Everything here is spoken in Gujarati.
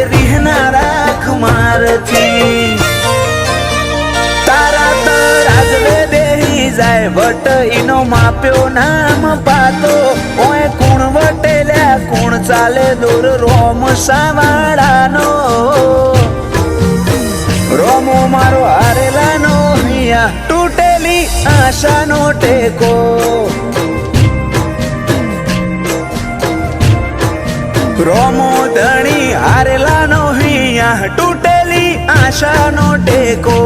રીહના રાખ મારથી તારા તરાજવે બેહી જાય વટ ઈનો માપ્યો નામ પાતો ઓય કુણ વટેલ્યા કુણ ચાલે દોર રોમ સાવાડાનો રોમો મારો હારેલાનો હિયા તૂટેલી આશાનો ટેકો રોમો ધણી હારેલાનો હિયા તૂટેલી આશાનો ટેકો